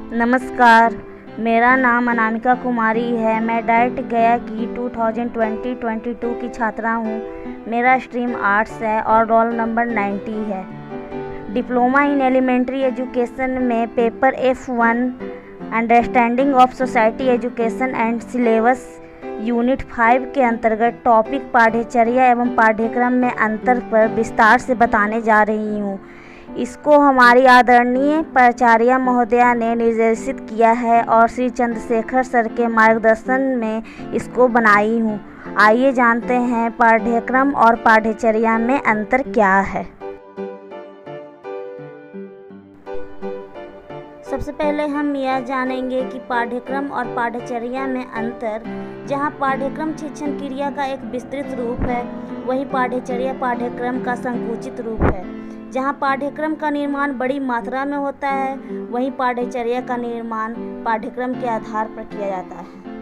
नमस्कार, मेरा नाम अनामिका कुमारी है। मैं डाइट गया की 2020-22 की छात्रा हूँ। मेरा स्ट्रीम आर्ट्स है और रोल नंबर 90 है। डिप्लोमा इन एलिमेंट्री एजुकेशन में paper F1 understanding of society education and syllabus unit 5 के अंतर्गत टॉपिक पाठ्यचर्या एवं पाठ्यक्रम में अंतर पर विस्तार से बताने जा रही हूँ। इसको हमारी आदरणीय प्राचार्य महोदया ने निर्देशित किया है और श्री चंद्रशेखर सर के मार्गदर्शन में इसको बनाई हूँ। आइए जानते हैं पाठ्यक्रम और पाठ्यचर्या में अंतर क्या है। सबसे पहले हम यह जानेंगे कि पाठ्यक्रम और पाठ्यचर्या में अंतर। जहाँ पाठ्यक्रम शिक्षण क्रिया का एक विस्तृत रूप है, वहीं पाठ्यचर्या पाठ्यक्रम का संकुचित रूप है। जहाँ पाठ्यक्रम का निर्माण बड़ी मात्रा में होता है, वहीं पाठ्यचर्या का निर्माण पाठ्यक्रम के आधार पर किया जाता है।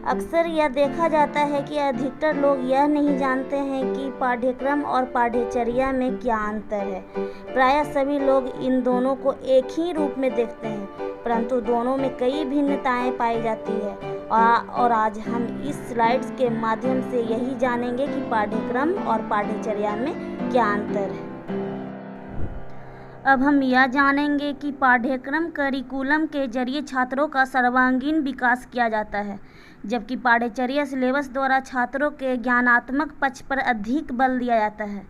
अक्सर यह देखा जाता है कि अधिकतर लोग यह नहीं जानते हैं कि पाठ्यक्रम और पाठ्यचर्या में क्या अंतर है। प्रायः सभी लोग इन दोनों को एक ही रूप में देखते हैं, परंतु दोनों में कई भिन्नताएं पाई जाती है और आज हम इस स्लाइड्स के माध्यम से यही जानेंगे कि पाठ्यक्रम और पाठ्यचर्या में क्या अंतर है। अब हम यह जानेंगे कि पाठ्यक्रम करिकुलम के जरिए छात्रों का सर्वांगीण विकास किया जाता है, जबकि पाठ्यचर्या सिलेबस द्वारा छात्रों के ज्ञानात्मक पक्ष पर अधिक बल दिया जाता है।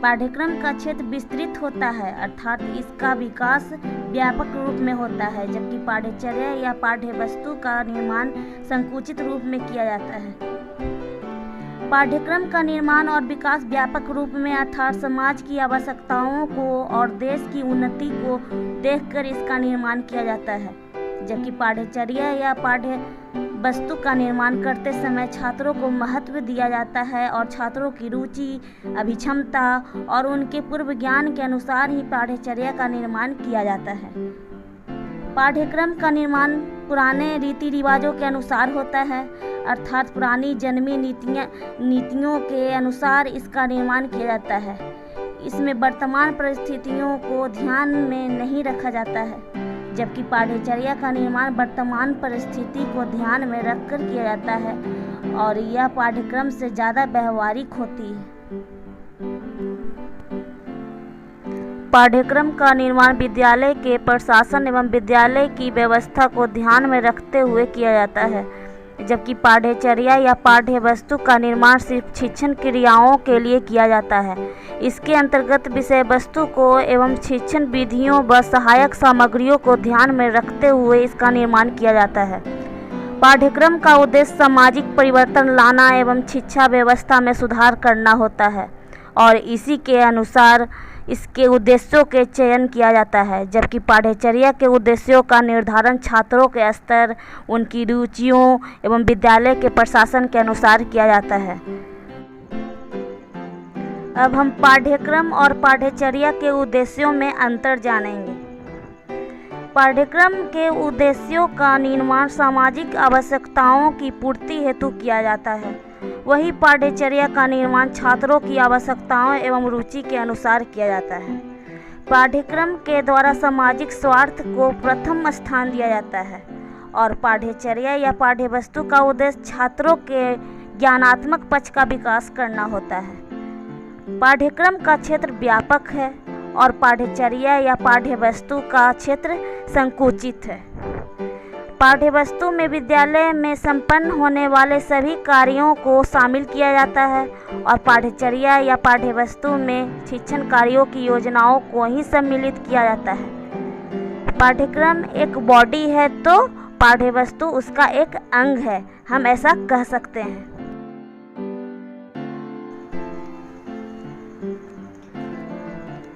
पाठ्यक्रम का क्षेत्र विस्तृत होता है, अर्थात इसका विकास व्यापक रूप में होता है, जबकि पाठ्यचर्या या पाठ्यवस्तु का निर्माण संकुचित रूप में किया जाता है। पाठ्यक्रम का निर्माण और विकास व्यापक रूप में अर्थात समाज की आवश्यकताओं को और देश की उन्नति को देखकर इसका निर्माण किया जाता है, जबकि पाठ्यचर्या या पाठ्य वस्तु का निर्माण करते समय छात्रों को महत्व दिया जाता है और छात्रों की रुचि, अभिक्षमता और उनके पूर्व ज्ञान के अनुसार ही पाठ्यचर्या का निर्माण किया जाता है। पाठ्यक्रम का निर्माण पुराने रीति रिवाजों के अनुसार होता है, अर्थात पुरानी जन्मी नीतियों के अनुसार इसका निर्माण किया जाता है। इसमें वर्तमान परिस्थितियों को ध्यान में नहीं रखा जाता है, जबकि पाठ्यचर्या का निर्माण वर्तमान परिस्थिति को ध्यान में रखकर किया जाता है और यह पाठ्यक्रम से ज़्यादा व्यावहारिक होती है। पाठ्यक्रम का निर्माण विद्यालय के प्रशासन एवं विद्यालय की व्यवस्था को ध्यान में रखते हुए किया जाता है, जबकि पाठ्यचर्या या पाठ्यवस्तु का निर्माण सिर्फ शिक्षण क्रियाओं के लिए किया जाता है। इसके अंतर्गत विषय वस्तु को एवं शिक्षण विधियों व सहायक सामग्रियों को ध्यान में रखते हुए इसका निर्माण किया जाता है। पाठ्यक्रम का उद्देश्य सामाजिक परिवर्तन लाना एवं शिक्षा व्यवस्था में सुधार करना होता है और इसी के अनुसार इसके उद्देश्यों के चयन किया जाता है, जबकि पाठ्यचर्या के उद्देश्यों का निर्धारण छात्रों के स्तर, उनकी रुचियों एवं विद्यालय के प्रशासन के अनुसार किया जाता है। अब हम पाठ्यक्रम और पाठ्यचर्या के उद्देश्यों में अंतर जानेंगे। पाठ्यक्रम के उद्देश्यों का निर्माण सामाजिक आवश्यकताओं की पूर्ति हेतु किया जाता है, वही पाठ्यचर्या का निर्माण छात्रों की आवश्यकताओं एवं रुचि के अनुसार किया जाता है। पाठ्यक्रम के द्वारा सामाजिक स्वार्थ को प्रथम स्थान दिया जाता है और पाठ्यचर्या या पाठ्यवस्तु का उद्देश्य छात्रों के ज्ञानात्मक पक्ष का विकास करना होता है। पाठ्यक्रम का क्षेत्र व्यापक है और पाठ्यचर्या या पाठ्यवस्तु का क्षेत्र संकुचित है। पाठ्यवस्तु में विद्यालय में संपन्न होने वाले सभी कार्यों को शामिल किया जाता है और पाठ्यचर्या या पाठ्यवस्तु में शिक्षण कार्यों की योजनाओं को ही सम्मिलित किया जाता है। पाठ्यक्रम एक बॉडी है तो पाठ्यवस्तु उसका एक अंग है, हम ऐसा कह सकते हैं।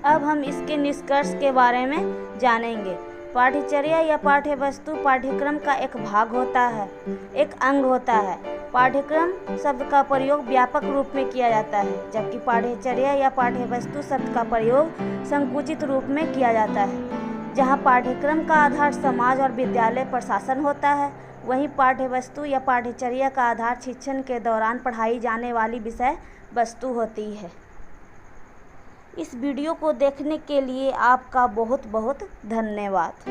अब हम इसके निष्कर्ष के बारे में जानेंगे। पाठ्यचर्या या पाठ्यवस्तु पाठ्यक्रम का एक भाग होता है, एक अंग होता है। पाठ्यक्रम शब्द का प्रयोग व्यापक रूप में किया जाता है, जबकि पाठ्यचर्या या पाठ्यवस्तु शब्द का प्रयोग संकुचित रूप में किया जाता है। जहाँ पाठ्यक्रम का आधार समाज और विद्यालय प्रशासन होता है, वहीं पाठ्यवस्तु या पाठ्यचर्या का आधार शिक्षण के दौरान पढ़ाई जाने वाली विषय वस्तु होती है। इस वीडियो को देखने के लिए आपका बहुत बहुत धन्यवाद।